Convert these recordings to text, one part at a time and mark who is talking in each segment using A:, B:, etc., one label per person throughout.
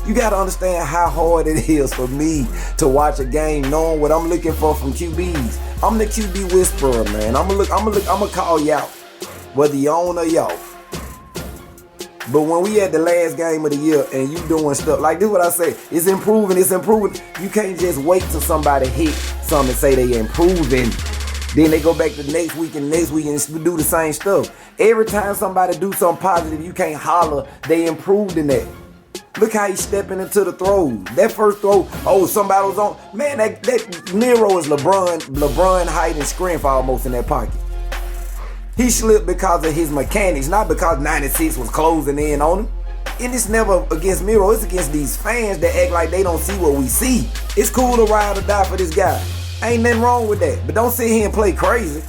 A: You got to understand how hard it is for me to watch a game knowing what I'm looking for from QBs. I'm the QB whisperer, man. I'm gonna call you out, whether you on or you off. But when we at the last game of the year and you doing stuff, like this is what I say, it's improving. You can't just wait till somebody hit something and say they improving. Then they go back to next week and do the same stuff. Every time somebody do something positive, you can't holler they improved in that. Look how he's stepping into the throws. That first throw, somebody was on. Man, that Miro is LeBron height and strength almost in that pocket. He slipped because of his mechanics, not because 96 was closing in on him. And it's never against Miro, it's against these fans that act like they don't see what we see. It's cool to ride or die for this guy. Ain't nothing wrong with that. But don't sit here and play crazy.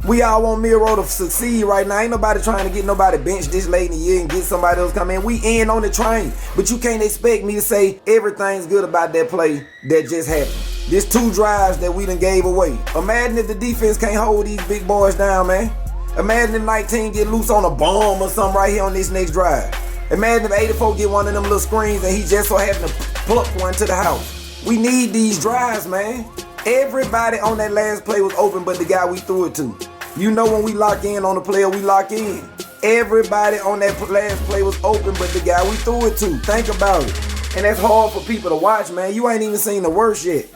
A: We all want Miro to succeed right now. Ain't nobody trying to get nobody benched this late in the year and get somebody else come in. We in on the train. But you can't expect me to say everything's good about that play that just happened. There's 2 drives that we done gave away. Imagine if the defense can't hold these big boys down, man. Imagine if 19 get loose on a bomb or something right here on this next drive. Imagine if 84 get one of them little screens and he just so happen to pluck one to the house. We need these drives, man. Everybody on that last play was open but the guy we threw it to. You know when we lock in on the player, we lock in. Everybody on that last play was open but the guy we threw it to. Think about it. And that's hard for people to watch, man. You ain't even seen the worst yet.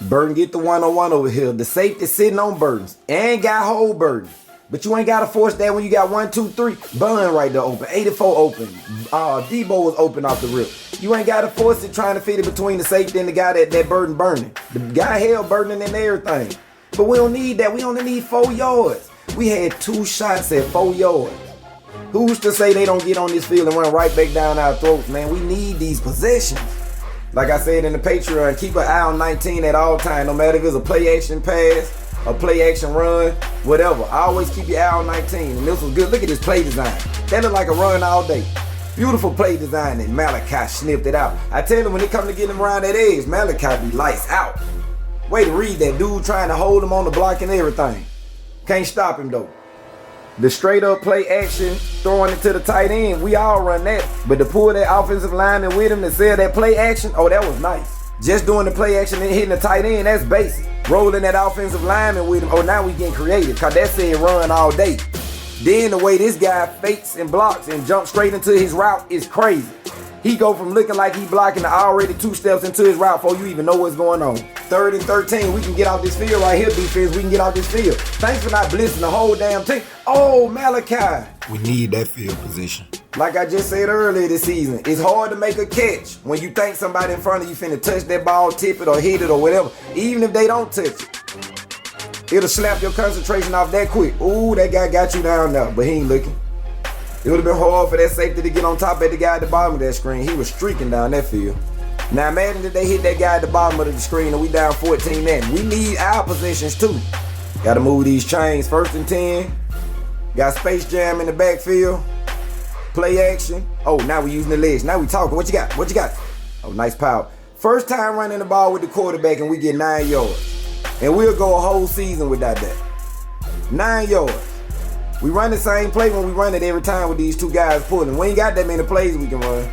A: Burton get the 1-on-1 over here. The safety sitting on Burton's. Ain't got whole Burton. But you ain't got to force that when you got 1, 2, 3. Bun right there open. 84 open. Debo was open off the rip. You ain't got to force it trying to fit it between the safety and the guy that Burton burning. The guy held burning and everything. But we don't need that. We only need 4 yards. We had 2 shots at 4 yards. Who's to say they don't get on this field and run right back down our throats, man? We need these possessions. Like I said in the Patreon, keep an eye on 19 at all times, no matter if it's a play action pass, a play action run, whatever. I always keep your eye on 19. And this was good. Look at this play design. That look like a run all day. Beautiful play design, and Malachi sniffed it out. I tell him when it come to getting him around that edge, Malachi be lights out. Way to read that dude trying to hold him on the block and everything. Can't stop him though. The straight up play action, throwing it to the tight end, we all run that. But to pull that offensive lineman with him to sell that play action, that was nice. Just doing the play action and hitting the tight end, that's basic. Rolling that offensive lineman with him, now we getting creative, cause that said run all day. Then the way this guy fakes and blocks and jumps straight into his route is crazy. He go from looking like he blocking to already 2 steps into his route before you even know what's going on. 3rd and 13, we can get off this field right here, defense. We can get off this field. Thanks for not blitzing the whole damn team. Malachi.
B: We need that field position.
A: Like I just said earlier this season, it's hard to make a catch when you think somebody in front of you finna touch that ball, tip it, or hit it, or whatever. Even if they don't touch it, it'll slap your concentration off that quick. Ooh, that guy got you down now, but he ain't looking. It would have been hard for that safety to get on top of the guy at the bottom of that screen. He was streaking down that field. Now imagine if they hit that guy at the bottom of the screen and we down 14 then. We need our possessions too. Got to move these chains. 1st and 10. Got Space Jam in the backfield. Play action. Now we using the legs. Now we talking. What you got? What you got? Nice power. First time running the ball with the quarterback and we get 9 yards. And we'll go a whole season without that. 9 yards. We run the same play when we run it every time with these 2 guys pulling. We ain't got that many plays we can run.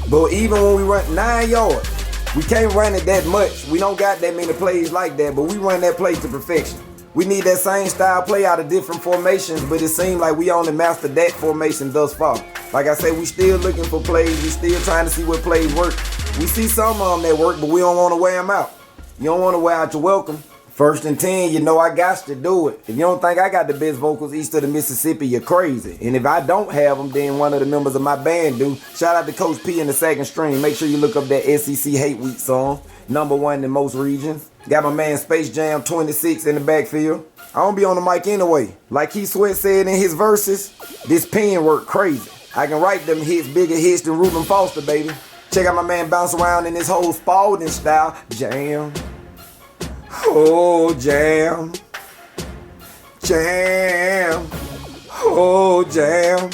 A: But even when we run 9 yards, we can't run it that much. We don't got that many plays like that, but we run that play to perfection. We need that same style play out of different formations, but it seems like we only mastered that formation thus far. Like I said, we still looking for plays. We still trying to see what plays work. We see some of them that work, but we don't want to wear them out. You don't want to wear out your welcome. 1st and 10, you know I got to do it. If you don't think I got the best vocals east of the Mississippi, you're crazy. And if I don't have them, then one of the members of my band do. Shout out to Coach P in the 2nd string. Make sure you look up that SEC Hate Week song. #1 in most regions. Got my man Space Jam 26 in the backfield. I don't be on the mic anyway. Like Keith Sweat said in his verses, this pen work crazy. I can write them hits, bigger hits than Reuben Foster, baby. Check out my man bounce around in this whole Spalding style. Jam. Jam. Jam. Jam.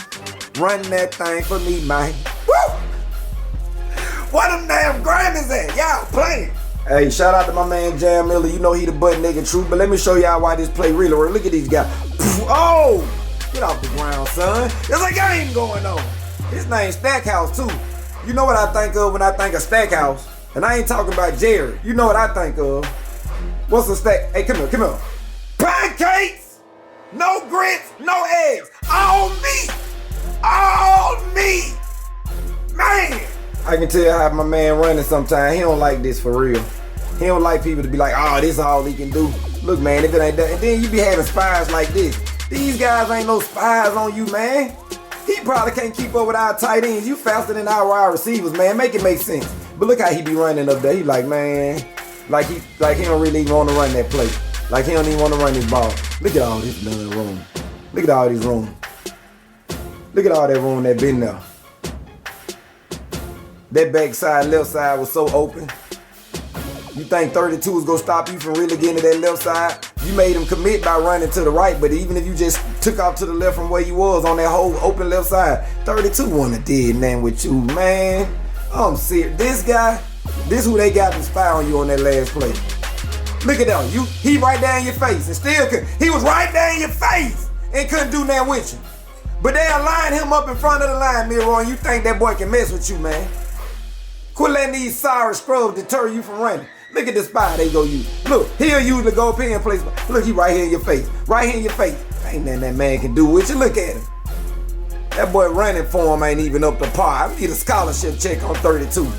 A: Run that thing for me, man. Woo! Where them damn Grammys at? Y'all playing. Hey, shout out to my man Jam Miller. You know he the butt nigga truth, but let me show y'all why this play really work. Look at these guys. Get off the ground, son. There's a game going on. His name's Stackhouse, too. You know what I think of when I think of Stackhouse? And I ain't talking about Jerry. You know what I think of? What's a stack? Hey, come here. Pancakes! No grits, no eggs. All meat! All meat! Man! I can tell how my man running sometimes. He don't like this for real. He don't like people to be like, oh, this is all he can do. Look, man, if it ain't that. And then you be having spies like this. These guys ain't no spies on you, man. He probably can't keep up with our tight ends. You faster than our wide receivers, man. Make it make sense. But look how he be running up there. He like, man, like he don't really even want to run that play. Like he don't even want to run this ball. Look at all this room. Look at all this room. Look at all that room that been there. That back side, left side was so open. You think 32 is gonna stop you from really getting to that left side? You made him commit by running to the right, but even if you just took off to the left from where you was on that whole open left side, 32 wouldn't have did nothing with you, man. I'm serious. This guy, this who they got to spy on you on that last play. Look at him. He right there in your face and still he was right there in your face and couldn't do nothing with you. But they aligned him up in front of the line, Miro, and you think that boy can mess with you, man. Quit letting these sorry scrubs deter you from running. Look at the spy they go use. Look, he'll use the go up here and place. Look, he right here in your face. Right here in your face. Ain't nothing that man can do with you. Look at him. That boy running for him ain't even up to par. I need a scholarship check on 32.